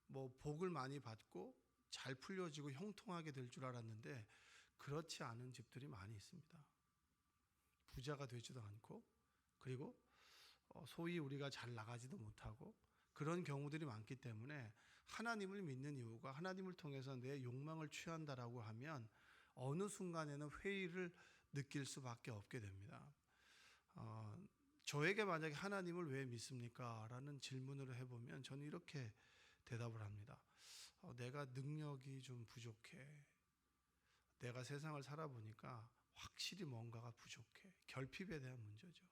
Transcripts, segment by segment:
뭐 복을 많이 받고 잘 풀려지고 형통하게 될 줄 알았는데 그렇지 않은 집들이 많이 있습니다. 부자가 되지도 않고, 그리고 소위 우리가 잘 나가지도 못하고 그런 경우들이 많기 때문에 하나님을 믿는 이유가 하나님을 통해서 내 욕망을 취한다라고 하면 어느 순간에는 회의를 느낄 수밖에 없게 됩니다. 저에게 만약에 하나님을 왜 믿습니까? 라는 질문을 해보면 저는 이렇게 대답을 합니다. 내가 능력이 좀 부족해. 내가 세상을 살아보니까 확실히 뭔가가 부족해. 결핍에 대한 문제죠.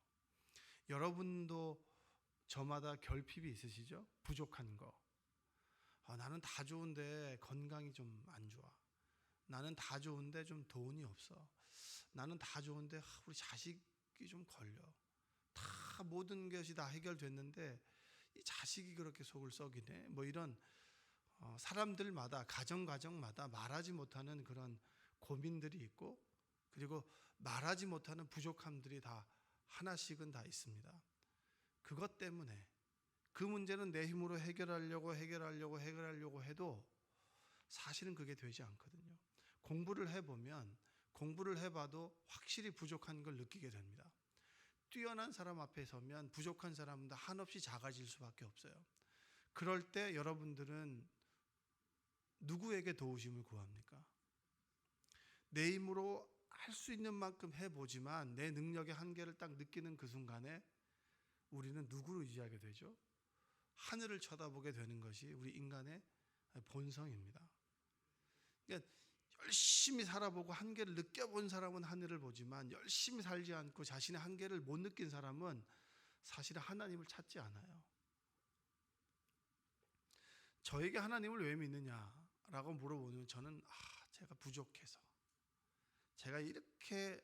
여러분도 저마다 결핍이 있으시죠? 부족한 거. 나는 다 좋은데 건강이 좀 안 좋아. 나는 다 좋은데 좀 돈이 없어. 나는 다 좋은데 우리 자식이 좀 걸려. 다 모든 것이 다 해결됐는데 이 자식이 그렇게 속을 썩이네. 뭐 이런 사람들마다 가정마다 말하지 못하는 그런 고민들이 있고, 그리고 말하지 못하는 부족함들이 다 하나씩은 다 있습니다. 그것 때문에 그 문제는 내 힘으로 해결하려고 해도 사실은 그게 되지 않거든요. 공부를 해봐도 확실히 부족한 걸 느끼게 됩니다. 뛰어난 사람 앞에 서면 부족한 사람은 한없이 작아질 수밖에 없어요. 그럴 때 여러분들은 누구에게 도우심을 구합니까? 내 힘으로 할 수 있는 만큼 해보지만 내 능력의 한계를 딱 느끼는 그 순간에 우리는 누구를 의지하게 되죠? 하늘을 쳐다보게 되는 것이 우리 인간의 본성입니다. 그러니까 열심히 살아보고 한계를 느껴본 사람은 하늘을 보지만 열심히 살지 않고 자신의 한계를 못 느낀 사람은 사실은 하나님을 찾지 않아요. 저에게 하나님을 왜 믿느냐라고 물어보면 저는 제가 부족해서, 제가 이렇게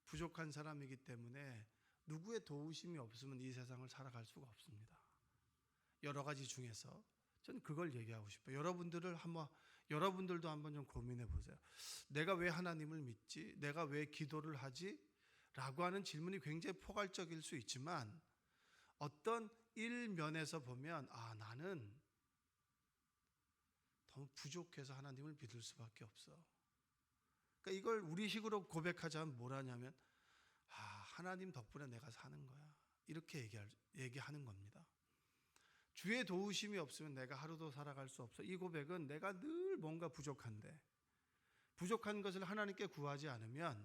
부족한 사람이기 때문에 누구의 도우심이 없으면 이 세상을 살아갈 수가 없습니다. 여러 가지 중에서 저는 그걸 얘기하고 싶어요. 여러분들도 한번 좀 고민해 보세요. 내가 왜 하나님을 믿지? 내가 왜 기도를 하지? 라고 하는 질문이 굉장히 포괄적일 수 있지만 어떤 일면에서 보면 나는 너무 부족해서 하나님을 믿을 수밖에 없어. 그러니까 이걸 우리식으로 고백하자면 뭐라냐면 하나님 덕분에 내가 사는 거야. 이렇게 얘기하는 겁니다. 주의 도우심이 없으면 내가 하루도 살아갈 수 없어. 이 고백은 내가 늘 뭔가 부족한데, 부족한 것을 하나님께 구하지 않으면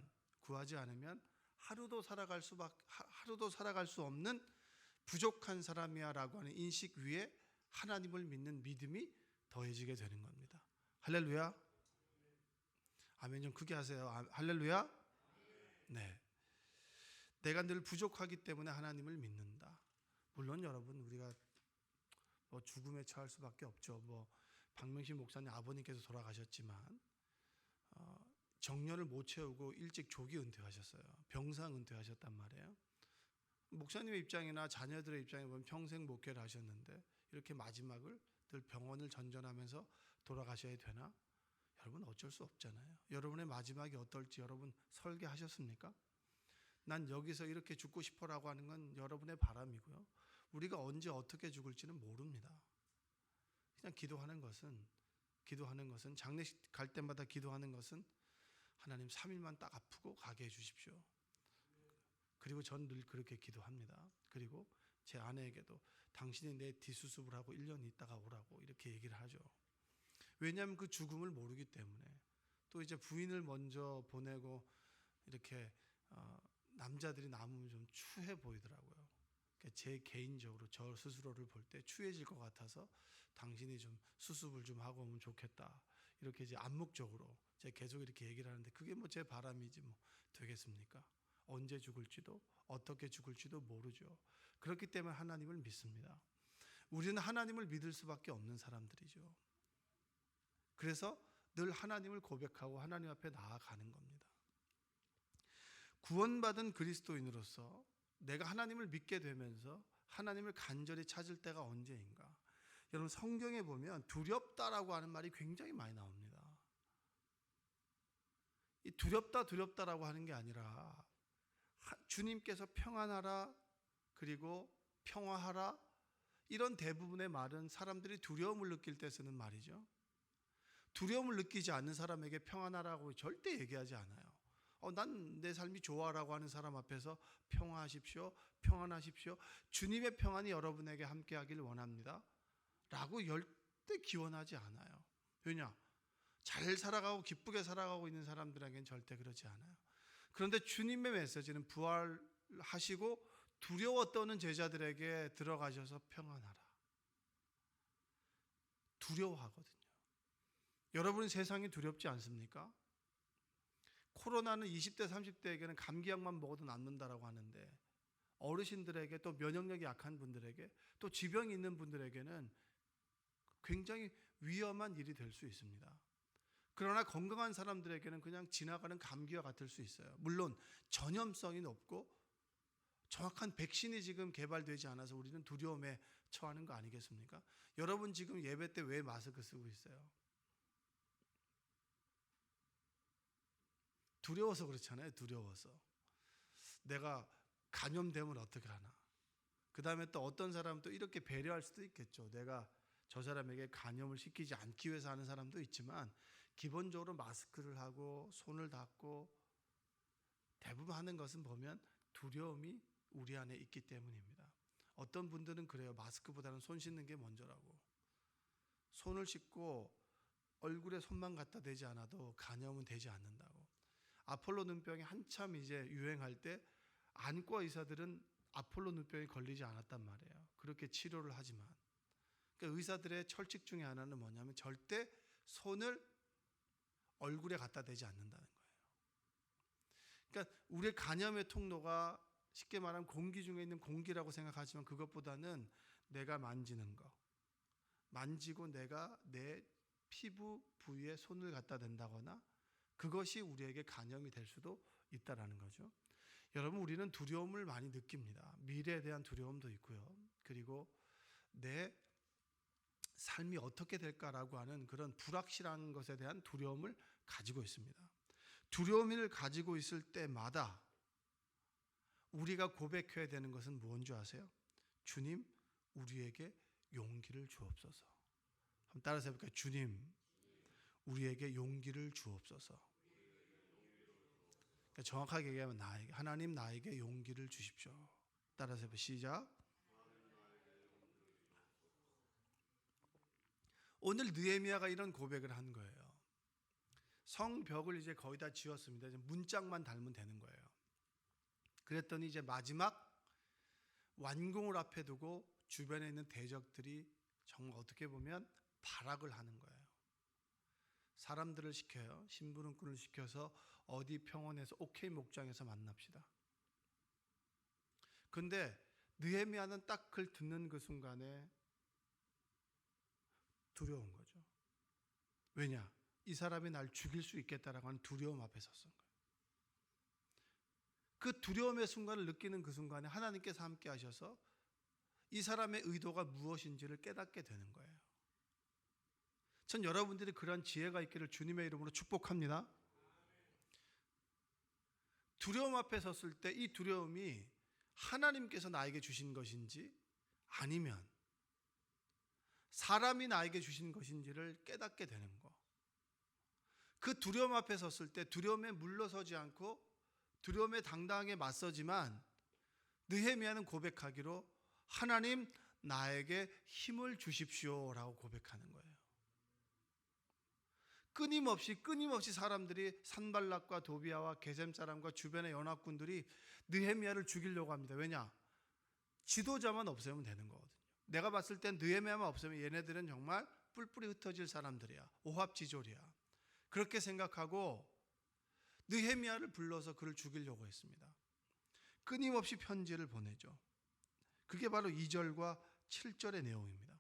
하루도 살아갈 수 없는 부족한 사람이야 라고 하는 인식 위에 하나님을 믿는 믿음이 더해지게 되는 겁니다. 할렐루야. 아멘 좀 크게 하세요. 할렐루야. 네. 내가 늘 부족하기 때문에 하나님을 믿는다. 물론 여러분, 우리가 죽음에 처할 수밖에 없죠. 박명신 목사님 아버님께서 돌아가셨지만 정년을 못 채우고 일찍 조기 은퇴하셨어요. 병상 은퇴하셨단 말이에요. 목사님의 입장이나 자녀들의 입장에 보면 평생 목회를 하셨는데 이렇게 마지막을 늘 병원을 전전하면서 돌아가셔야 되나? 여러분 어쩔 수 없잖아요. 여러분의 마지막이 어떨지 여러분 설계하셨습니까? 난 여기서 이렇게 죽고 싶어라고 하는 건 여러분의 바람이고요. 우리가 언제 어떻게 죽을지는 모릅니다. 그냥 기도하는 것은 장례식 갈 때마다 기도하는 것은 하나님 3일만 딱 아프고 가게 해주십시오. 그리고 전 늘 그렇게 기도합니다. 그리고 제 아내에게도 당신이 내 뒷수습을 하고 1년 있다가 오라고 이렇게 얘기를 하죠. 왜냐하면 그 죽음을 모르기 때문에. 또 이제 부인을 먼저 보내고 이렇게 남자들이 남으면 좀 추해 보이더라고요. 제 개인적으로 저 스스로를 볼 때 추해질 것 같아서 당신이 좀 수습을 좀 하고 오면 좋겠다. 이렇게 이제 암묵적으로 제가 계속 이렇게 얘기를 하는데 그게 제 바람이지 되겠습니까? 언제 죽을지도 어떻게 죽을지도 모르죠. 그렇기 때문에 하나님을 믿습니다. 우리는 하나님을 믿을 수밖에 없는 사람들이죠. 그래서 늘 하나님을 고백하고 하나님 앞에 나아가는 겁니다. 구원받은 그리스도인으로서 내가 하나님을 믿게 되면서 하나님을 간절히 찾을 때가 언제인가? 여러분 성경에 보면 두렵다라고 하는 말이 굉장히 많이 나옵니다. 이 두렵다라고 하는 게 아니라 주님께서 평안하라 그리고 평화하라 이런 대부분의 말은 사람들이 두려움을 느낄 때 쓰는 말이죠. 두려움을 느끼지 않는 사람에게 평안하라고 절대 얘기하지 않아요. 난 내 삶이 좋아라고 하는 사람 앞에서 평화하십시오, 평안하십시오, 주님의 평안이 여러분에게 함께하길 원합니다 라고 절대 기원하지 않아요. 왜냐? 잘 살아가고 기쁘게 살아가고 있는 사람들에게는 절대 그러지 않아요. 그런데 주님의 메시지는 부활하시고 두려워 떠는 제자들에게 들어가셔서 평안하라. 두려워하거든요. 여러분 세상이 두렵지 않습니까? 코로나는 20대 30대에게는 감기약만 먹어도 낫는다라고 하는데 어르신들에게 또 면역력이 약한 분들에게 또 지병이 있는 분들에게는 굉장히 위험한 일이 될 수 있습니다. 그러나 건강한 사람들에게는 그냥 지나가는 감기와 같을 수 있어요. 물론 전염성이 높고 정확한 백신이 지금 개발되지 않아서 우리는 두려움에 처하는 거 아니겠습니까? 여러분 지금 예배 때 왜 마스크 쓰고 있어요? 두려워서 그렇잖아요. 두려워서. 내가 감염되면 어떻게 하나. 그 다음에 또 어떤 사람은 또 이렇게 배려할 수도 있겠죠. 내가 저 사람에게 감염을 시키지 않기 위해서 하는 사람도 있지만 기본적으로 마스크를 하고 손을 닦고 대부분 하는 것은 보면 두려움이 우리 안에 있기 때문입니다. 어떤 분들은 그래요. 마스크보다는 손 씻는 게 먼저라고. 손을 씻고 얼굴에 손만 갖다 대지 않아도 감염은 되지 않는다고. 아폴로 눈병이 한참 이제 유행할 때 안과 의사들은 아폴로 눈병이 걸리지 않았단 말이에요. 그렇게 치료를 하지만. 그러니까 의사들의 철칙 중에 하나는 뭐냐면 절대 손을 얼굴에 갖다 대지 않는다는 거예요. 그러니까 우리의 감염의 통로가 쉽게 말하면 공기 중에 있는 공기라고 생각하지만 그것보다는 내가 만지는 거. 만지고 내가 내 피부 부위에 손을 갖다 댄다거나 그것이 우리에게 감염이 될 수도 있다라는 거죠. 여러분 우리는 두려움을 많이 느낍니다. 미래에 대한 두려움도 있고요. 그리고 내 삶이 어떻게 될까라고 하는 그런 불확실한 것에 대한 두려움을 가지고 있습니다. 두려움을 가지고 있을 때마다 우리가 고백해야 되는 것은 뭔지 아세요? 주님, 우리에게 용기를 주옵소서. 한번 따라서 해볼까요? 주님, 우리에게 용기를 주옵소서. 그러니까 정확하게 얘기하면 하나님 나에게 용기를 주십시오. 따라서 해볼까요? 시작. 오늘 느헤미야가 이런 고백을 한 거예요. 성벽을 이제 거의 다 지었습니다. 이제 문짝만 달면 되는 거예요. 그랬더니 이제 마지막 완공을 앞에 두고 주변에 있는 대적들이 정말 어떻게 보면 발악을 하는 거예요. 사람들을 시켜요. 심부름꾼을 시켜서 어디 평원에서 오케이 목장에서 만납시다. 근데 느헤미야는 딱 그걸 듣는 그 순간에 두려운 거죠. 왜냐? 이 사람이 날 죽일 수 있겠다라고 하는 두려움 앞에 섰던 거예요. 그 두려움의 순간을 느끼는 그 순간에 하나님께서 함께 하셔서 이 사람의 의도가 무엇인지를 깨닫게 되는 거예요. 전 여러분들이 그런 지혜가 있기를 주님의 이름으로 축복합니다. 두려움 앞에 섰을 때 이 두려움이 하나님께서 나에게 주신 것인지 아니면 사람이 나에게 주신 것인지를 깨닫게 되는 거. 그 두려움 앞에 섰을 때 두려움에 물러서지 않고 두려움에 당당하게 맞서지만 느헤미야는 고백하기로 하나님 나에게 힘을 주십시오라고 고백하는 거예요. 끊임없이 사람들이 산발락과 도비아와 게셈 사람과 주변의 연합군들이 느헤미야를 죽이려고 합니다. 왜냐? 지도자만 없애면 되는 거거든요. 내가 봤을 땐 느헤미야만 없으면 얘네들은 정말 뿔뿔이 흩어질 사람들이야. 오합지졸이야. 그렇게 생각하고 느헤미야를 불러서 그를 죽이려고 했습니다. 끊임없이 편지를 보내죠. 그게 바로 2절과 7절의 내용입니다.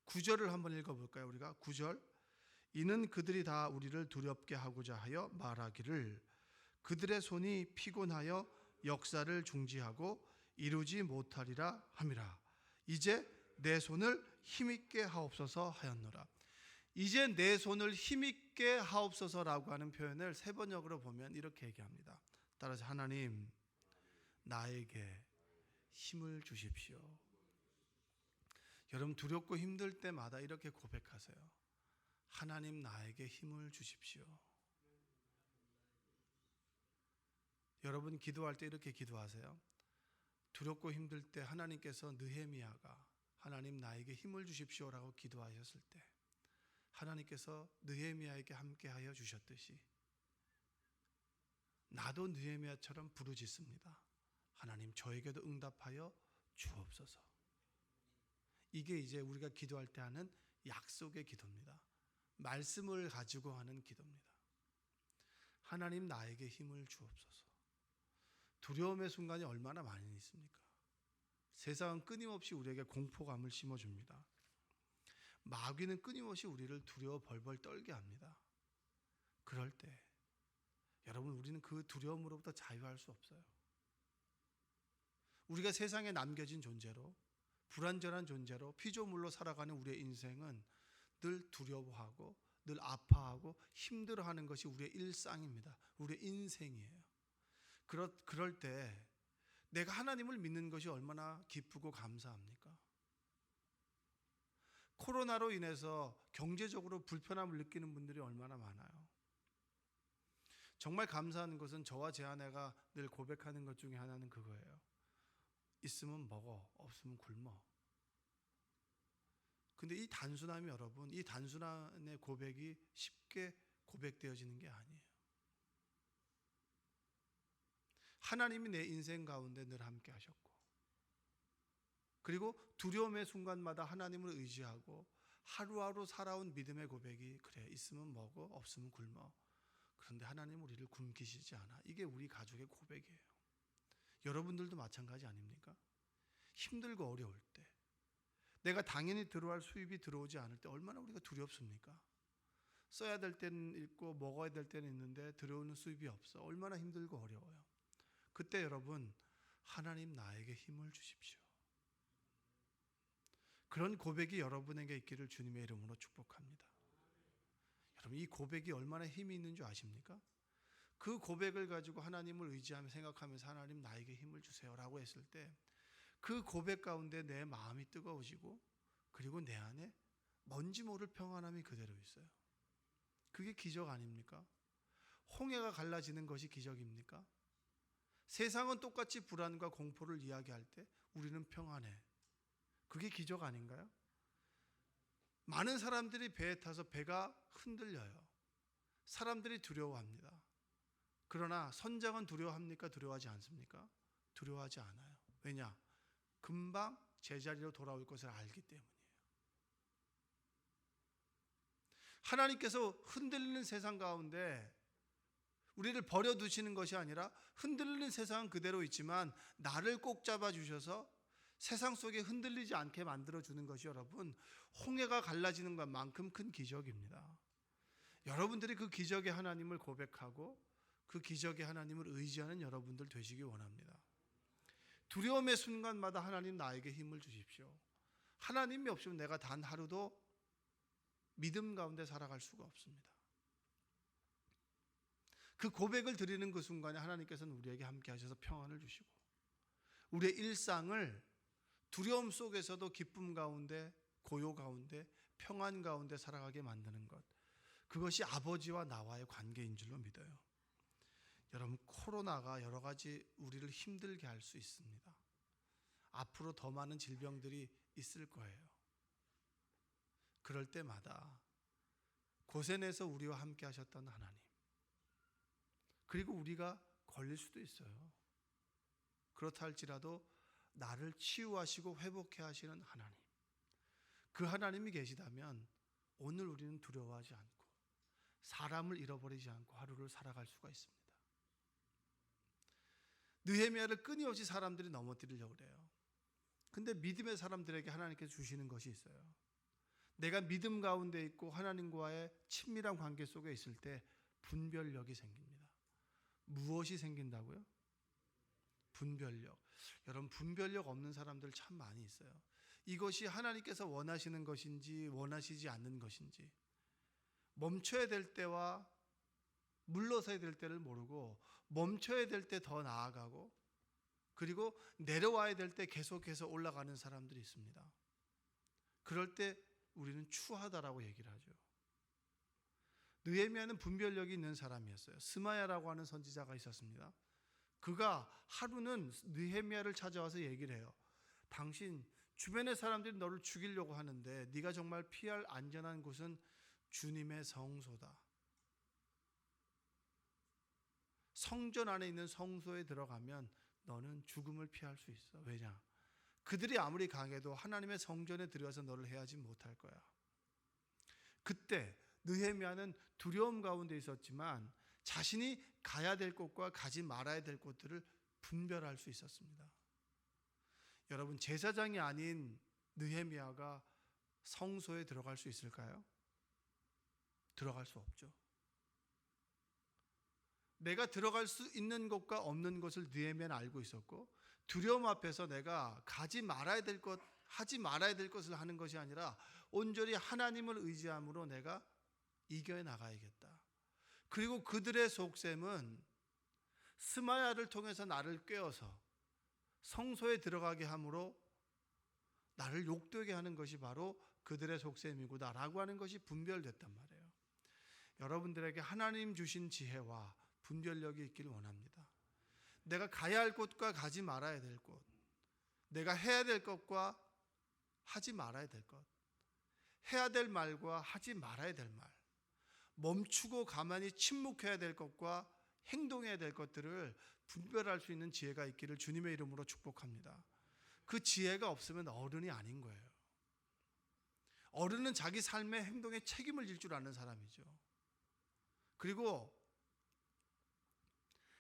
9절을 한번 읽어볼까요? 우리가 9절. 이는 그들이 다 우리를 두렵게 하고자 하여 말하기를 그들의 손이 피곤하여 역사를 중지하고 이루지 못하리라 함이라. 이제 내 손을 힘있게 하옵소서 하였노라. 이제 내 손을 힘있게 하옵소서라고 하는 표현을 세 번역으로 보면 이렇게 얘기합니다. 따라서 하나님 나에게 힘을 주십시오. 여러분 두렵고 힘들 때마다 이렇게 고백하세요. 하나님 나에게 힘을 주십시오. 여러분 기도할 때 이렇게 기도하세요. 두렵고 힘들 때 하나님께서 느헤미야가 하나님 나에게 힘을 주십시오라고 기도하셨을 때 하나님께서 느헤미야에게 함께하여 주셨듯이 나도 느헤미야처럼 부르짖습니다. 하나님 저에게도 응답하여 주옵소서. 이게 이제 우리가 기도할 때 하는 약속의 기도입니다. 말씀을 가지고 하는 기도입니다. 하나님 나에게 힘을 주옵소서. 두려움의 순간이 얼마나 많이 있습니까? 세상은 끊임없이 우리에게 공포감을 심어줍니다. 마귀는 끊임없이 우리를 두려워 벌벌 떨게 합니다. 그럴 때 여러분 우리는 그 두려움으로부터 자유할 수 없어요. 우리가 세상에 남겨진 존재로 불완전한 존재로 피조물로 살아가는 우리의 인생은 늘 두려워하고 늘 아파하고 힘들어하는 것이 우리의 일상입니다. 우리의 인생이에요. 그럴 때 내가 하나님을 믿는 것이 얼마나 기쁘고 감사합니까? 코로나로 인해서 경제적으로 불편함을 느끼는 분들이 얼마나 많아요. 정말 감사한 것은 저와 제 아내가 늘 고백하는 것 중에 하나는 그거예요. 있으면 먹어, 없으면 굶어. 근데 이 단순함이 여러분, 이 단순함의 고백이 쉽게 고백되어지는 게 아니에요. 하나님이 내 인생 가운데 늘 함께 하셨고, 그리고 두려움의 순간마다 하나님을 의지하고 하루하루 살아온 믿음의 고백이 그래 있으면 먹어 없으면 굶어. 그런데 하나님 우리를 굶기시지 않아. 이게 우리 가족의 고백이에요. 여러분들도 마찬가지 아닙니까? 힘들고 어려울 때 내가 당연히 들어갈 수입이 들어오지 않을 때 얼마나 우리가 두렵습니까? 써야 될 때는 있고 먹어야 될 때는 있는데 들어오는 수입이 없어. 얼마나 힘들고 어려워요. 그때 여러분 하나님 나에게 힘을 주십시오. 그런 고백이 여러분에게 있기를 주님의 이름으로 축복합니다. 여러분 이 고백이 얼마나 힘이 있는 줄 아십니까? 그 고백을 가지고 하나님을 의지하며 생각하면서 하나님 나에게 힘을 주세요라고 했을 때 그 고백 가운데 내 마음이 뜨거워지고 그리고 내 안에 뭔지 모를 평안함이 그대로 있어요. 그게 기적 아닙니까? 홍해가 갈라지는 것이 기적입니까? 세상은 똑같이 불안과 공포를 이야기할 때 우리는 평안해. 그게 기적 아닌가요? 많은 사람들이 배에 타서 배가 흔들려요. 사람들이 두려워합니다. 그러나 선장은 두려워합니까? 두려워하지 않습니까? 두려워하지 않아요. 왜냐? 금방 제자리로 돌아올 것을 알기 때문이에요. 하나님께서 흔들리는 세상 가운데 우리를 버려두시는 것이 아니라 흔들리는 세상은 그대로 있지만 나를 꼭 잡아주셔서 세상 속에 흔들리지 않게 만들어주는 것이 여러분 홍해가 갈라지는 것만큼 큰 기적입니다. 여러분들이 그 기적의 하나님을 고백하고 그 기적의 하나님을 의지하는 여러분들 되시기 원합니다. 두려움의 순간마다 하나님 나에게 힘을 주십시오. 하나님이 없으면 내가 단 하루도 믿음 가운데 살아갈 수가 없습니다. 그 고백을 드리는 그 순간에 하나님께서는 우리에게 함께 하셔서 평안을 주시고 우리의 일상을 두려움 속에서도 기쁨 가운데 고요 가운데 평안 가운데 살아가게 만드는 것, 그것이 아버지와 나와의 관계인 줄로 믿어요. 여러분 코로나가 여러 가지 우리를 힘들게 할 수 있습니다. 앞으로 더 많은 질병들이 있을 거예요. 그럴 때마다 고센에서 우리와 함께 하셨던 하나님, 그리고 우리가 걸릴 수도 있어요. 그렇다 할지라도 나를 치유하시고 회복해 하시는 하나님, 그 하나님이 계시다면 오늘 우리는 두려워하지 않고 사람을 잃어버리지 않고 하루를 살아갈 수가 있습니다. 느헤미야를 끊임없이 사람들이 넘어뜨리려고 그래요. 근데 믿음의 사람들에게 하나님께서 주시는 것이 있어요. 내가 믿음 가운데 있고 하나님과의 친밀한 관계 속에 있을 때 분별력이 생깁니다. 무엇이 생긴다고요? 분별력. 여러분 분별력 없는 사람들 참 많이 있어요. 이것이 하나님께서 원하시는 것인지 원하시지 않는 것인지, 멈춰야 될 때와 물러서야 될 때를 모르고 멈춰야 될 때 더 나아가고 그리고 내려와야 될 때 계속해서 올라가는 사람들이 있습니다. 그럴 때 우리는 추하다라고 얘기를 하죠. 느헤미야는 분별력이 있는 사람이었어요. 스마야라고 하는 선지자가 있었습니다. 그가 하루는 느헤미야를 찾아와서 얘기를 해요. 당신 주변의 사람들이 너를 죽이려고 하는데 네가 정말 피할 안전한 곳은 주님의 성소다. 성전 안에 있는 성소에 들어가면 너는 죽음을 피할 수 있어. 왜냐? 그들이 아무리 강해도 하나님의 성전에 들어가서 너를 해하지 못할 거야. 그때 느헤미야는 두려움 가운데 있었지만 자신이 가야 될 곳과 가지 말아야 될 곳들을 분별할 수 있었습니다. 여러분, 제사장이 아닌 느헤미야가 성소에 들어갈 수 있을까요? 들어갈 수 없죠. 내가 들어갈 수 있는 곳과 없는 곳을 느헤미야는 알고 있었고, 두려움 앞에서 내가 가지 말아야 될 것, 하지 말아야 될 것을 하는 것이 아니라 온전히 하나님을 의지함으로 내가 이겨 나가야겠다. 그리고 그들의 속셈은 스마야를 통해서 나를 꿰어서 성소에 들어가게 함으로 나를 욕되게 하는 것이 바로 그들의 속셈이구나라고 하는 것이 분별됐단 말이에요. 여러분들에게 하나님 주신 지혜와 분별력이 있기를 원합니다. 내가 가야 할 곳과 가지 말아야 될 곳, 내가 해야 될 것과 하지 말아야 될 것, 해야 될 말과 하지 말아야 될 말, 멈추고 가만히 침묵해야 될 것과 행동해야 될 것들을 분별할 수 있는 지혜가 있기를 주님의 이름으로 축복합니다. 그 지혜가 없으면 어른이 아닌 거예요. 어른은 자기 삶의 행동에 책임을 질 줄 아는 사람이죠. 그리고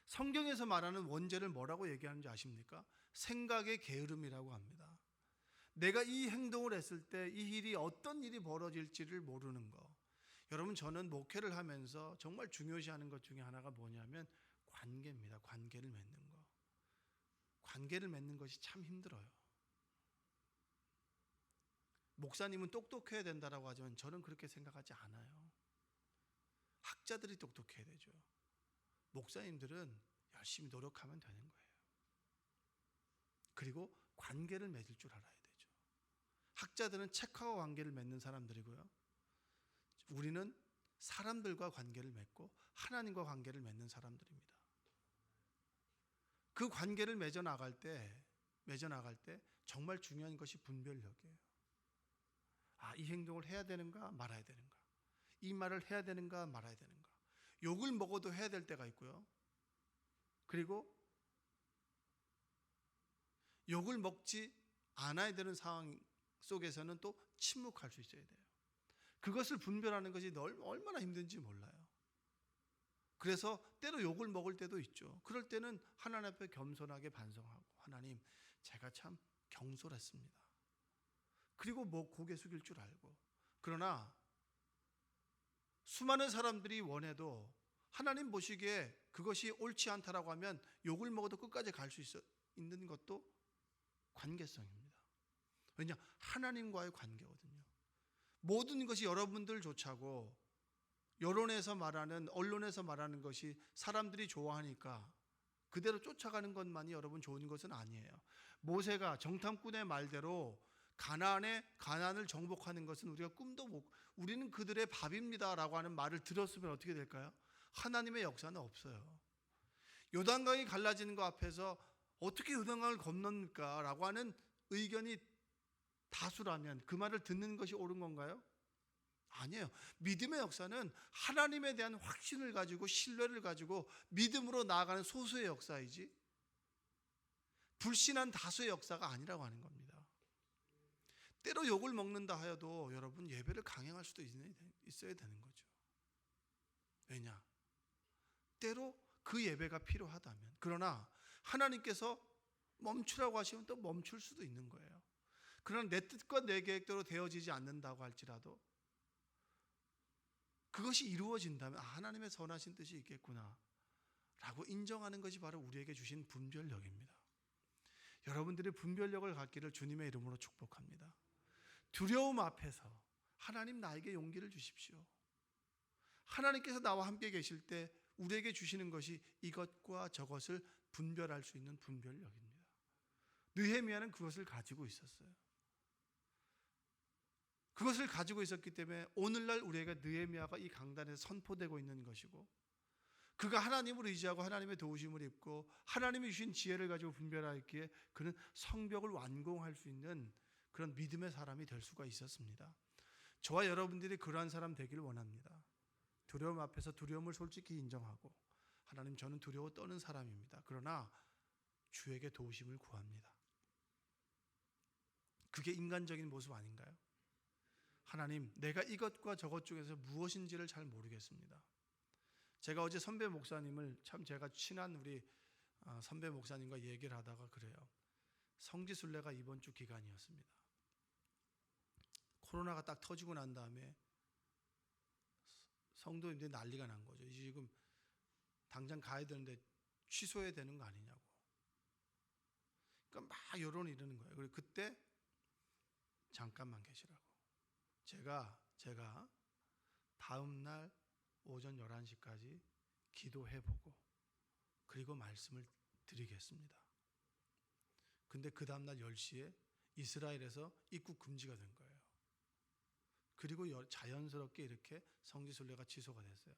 성경에서 말하는 원죄를 뭐라고 얘기하는지 아십니까? 생각의 게으름이라고 합니다. 내가 이 행동을 했을 때 이 일이 어떤 일이 벌어질지를 모르는 거. 여러분, 저는 목회를 하면서 정말 중요시하는 것 중에 하나가 뭐냐면 관계입니다. 관계를 맺는 거. 관계를 맺는 것이 참 힘들어요. 목사님은 똑똑해야 된다라고 하지만 저는 그렇게 생각하지 않아요. 학자들이 똑똑해야 되죠. 목사님들은 열심히 노력하면 되는 거예요. 그리고 관계를 맺을 줄 알아야 되죠. 학자들은 책하고 관계를 맺는 사람들이고요. 우리는 사람들과 관계를 맺고 하나님과 관계를 맺는 사람들입니다. 그 관계를 맺어 나갈 때 정말 중요한 것이 분별력이에요. 이 행동을 해야 되는가 말아야 되는가, 이 말을 해야 되는가 말아야 되는가. 욕을 먹어도 해야 될 때가 있고요. 그리고 욕을 먹지 않아야 되는 상황 속에서는 또 침묵할 수 있어야 돼요. 그것을 분별하는 것이 얼마나 힘든지 몰라요. 그래서 때로 욕을 먹을 때도 있죠. 그럴 때는 하나님 앞에 겸손하게 반성하고, 하나님, 제가 참 경솔했습니다. 그리고 고개 숙일 줄 알고. 그러나 수많은 사람들이 원해도 하나님 보시기에 그것이 옳지 않다라고 하면 욕을 먹어도 끝까지 갈 수 있는 것도 관계성입니다. 왜냐? 하나님과의 관계거든요. 모든 것이 여러분들조차고 여론에서 말하는, 언론에서 말하는 것이 사람들이 좋아하니까 그대로 쫓아가는 것만이 여러분 좋은 것은 아니에요. 모세가 정탐꾼의 말대로 가나안을 정복하는 것은 우리가 꿈도 못, 우리는 그들의 밥입니다라고 하는 말을 들었으면 어떻게 될까요? 하나님의 역사는 없어요. 요단강이 갈라지는 것 앞에서 어떻게 요단강을 건넙니까? 라고 하는 의견이 다수라면 그 말을 듣는 것이 옳은 건가요? 아니에요. 믿음의 역사는 하나님에 대한 확신을 가지고 신뢰를 가지고 믿음으로 나아가는 소수의 역사이지 불신한 다수의 역사가 아니라고 하는 겁니다. 때로 욕을 먹는다 하여도 여러분, 예배를 강행할 수도 있어야 되는 거죠. 왜냐? 때로 그 예배가 필요하다면. 그러나 하나님께서 멈추라고 하시면 또 멈출 수도 있는 거예요. 그러나 내 뜻과 내 계획대로 되어지지 않는다고 할지라도 그것이 이루어진다면 하나님의 선하신 뜻이 있겠구나 라고 인정하는 것이 바로 우리에게 주신 분별력입니다. 여러분들이 분별력을 갖기를 주님의 이름으로 축복합니다. 두려움 앞에서 하나님, 나에게 용기를 주십시오. 하나님께서 나와 함께 계실 때 우리에게 주시는 것이 이것과 저것을 분별할 수 있는 분별력입니다. 느헤미야는 그것을 가지고 있었어요. 그것을 가지고 있었기 때문에 오늘날 우리에게 느헤미야가 이 강단에서 선포되고 있는 것이고, 그가 하나님을 의지하고 하나님의 도우심을 입고 하나님이 주신 지혜를 가지고 분별하였기에 그는 성벽을 완공할 수 있는 그런 믿음의 사람이 될 수가 있었습니다. 저와 여러분들이 그러한 사람 되기를 원합니다. 두려움 앞에서 두려움을 솔직히 인정하고, 하나님, 저는 두려워 떠는 사람입니다. 그러나 주에게 도우심을 구합니다. 그게 인간적인 모습 아닌가요? 하나님, 내가 이것과 저것 중에서 무엇인지를 잘 모르겠습니다. 제가 어제 선배 목사님을, 참 제가 친한 우리 선배 목사님과 얘기를 하다가 그래요. 성지순례가 이번 주 기간이었습니다. 코로나가 딱 터지고 난 다음에 성도님들이 난리가 난 거죠. 지금 당장 가야 되는데 취소해야 되는 거 아니냐고. 그러니까 막 여론이 이러는 거예요. 그리고 그때 잠깐만 계시라고. 제가 다음 날 오전 11시까지 기도해보고 그리고 말씀을 드리겠습니다. 근데 그 다음날 10시에 이스라엘에서 입국 금지가 된 거예요. 그리고 자연스럽게 이렇게 성지순례가 취소가 됐어요.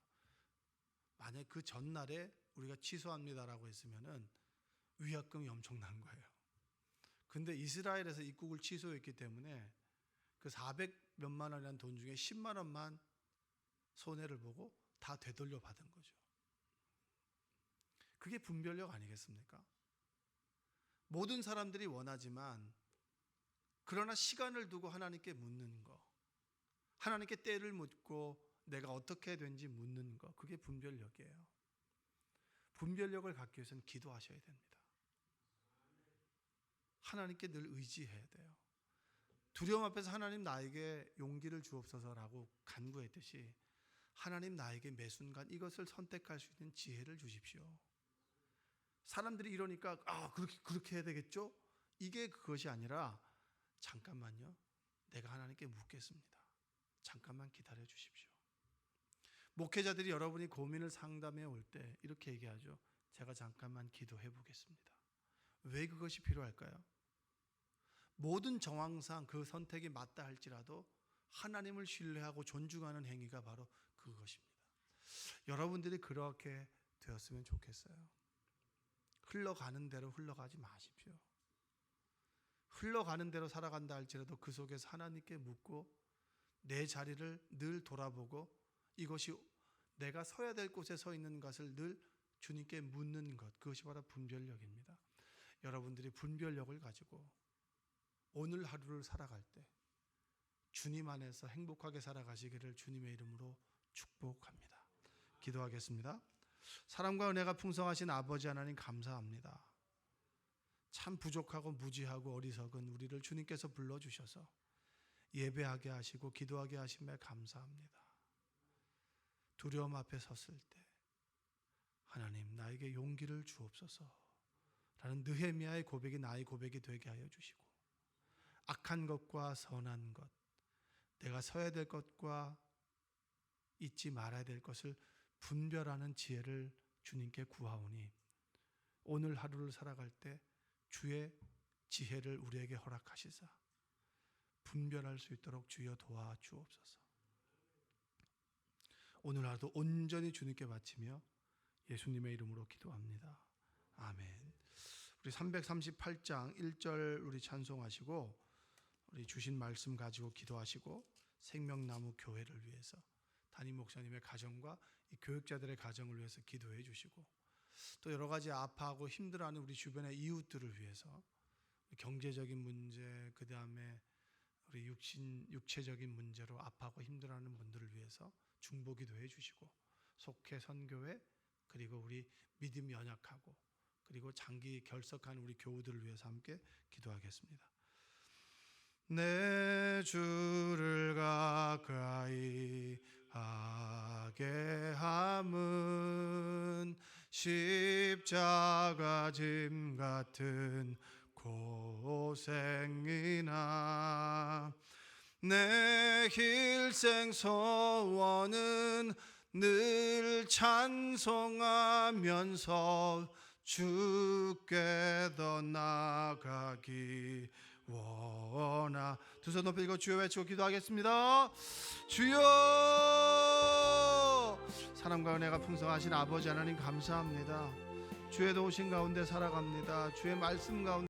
만약 그 전날에 우리가 취소합니다라고 했으면은 위약금이 엄청난 거예요. 근데 이스라엘에서 입국을 취소했기 때문에 그 400몇만 원이라는 돈 중에 10만 원만 손해를 보고 다 되돌려 받은 거죠. 그게 분별력 아니겠습니까? 모든 사람들이 원하지만, 그러나 시간을 두고 하나님께 묻는 거, 하나님께 때를 묻고 내가 어떻게 된지 묻는 거, 그게 분별력이에요. 분별력을 갖기 위해서는 기도하셔야 됩니다. 하나님께 늘 의지해야 돼요. 두려움 앞에서 하나님 나에게 용기를 주옵소서라고 간구했듯이, 하나님 나에게 매 순간 이것을 선택할 수 있는 지혜를 주십시오. 사람들이 이러니까 그렇게 해야 되겠죠? 이게 그것이 아니라, 잠깐만요, 내가 하나님께 묻겠습니다. 잠깐만 기다려 주십시오. 목회자들이 여러분이 고민을 상담해 올 때 이렇게 얘기하죠. 제가 잠깐만 기도해 보겠습니다. 왜 그것이 필요할까요? 모든 정황상 그 선택이 맞다 할지라도 하나님을 신뢰하고 존중하는 행위가 바로 그것입니다. 여러분들이 그렇게 되었으면 좋겠어요. 흘러가는 대로 흘러가지 마십시오. 흘러가는 대로 살아간다 할지라도 그 속에서 하나님께 묻고 내 자리를 늘 돌아보고 이것이 내가 서야 될 곳에 서 있는 것을 늘 주님께 묻는 것, 그것이 바로 분별력입니다. 여러분들이 분별력을 가지고 오늘 하루를 살아갈 때 주님 안에서 행복하게 살아가시기를 주님의 이름으로 축복합니다. 기도하겠습니다. 사랑과 은혜가 풍성하신 아버지 하나님, 감사합니다. 참 부족하고 무지하고 어리석은 우리를 주님께서 불러주셔서 예배하게 하시고 기도하게 하심에 감사합니다. 두려움 앞에 섰을 때 하나님, 나에게 용기를 주옵소서 라는 느헤미야의 고백이 나의 고백이 되게 하여 주시고, 악한 것과 선한 것, 내가 서야 될 것과 잊지 말아야 될 것을 분별하는 지혜를 주님께 구하오니, 오늘 하루를 살아갈 때 주의 지혜를 우리에게 허락하시사 분별할 수 있도록 주여 도와주옵소서. 오늘 하루도 온전히 주님께 바치며 예수님의 이름으로 기도합니다. 아멘. 우리 338장 1절 우리 찬송하시고, 우리 주신 말씀 가지고 기도하시고, 생명나무 교회를 위해서 담임 목사님의 가정과 이 교육자들의 가정을 위해서 기도해 주시고, 또 여러 가지 아파하고 힘들어하는 우리 주변의 이웃들을 위해서 경제적인 문제, 그 다음에 우리 육체적인 문제로 아파하고 힘들어하는 분들을 위해서 중보기도 해주시고, 속회 선교회, 그리고 우리 믿음이 연약하고 그리고 장기 결석한 우리 교우들을 위해서 함께 기도하겠습니다. 내 주를 가까이 하게 함은 십자가 짐 같은 고생이나, 내 일생 소원은 늘 찬송하면서 주께 더 나아가기 원하. 두 손 높이 들고 주여 외치고 기도하겠습니다. 주여! 사랑과 은혜가 풍성하신 아버지 하나님 감사합니다. 주의 도우신 가운데 살아갑니다. 주의 말씀 가운데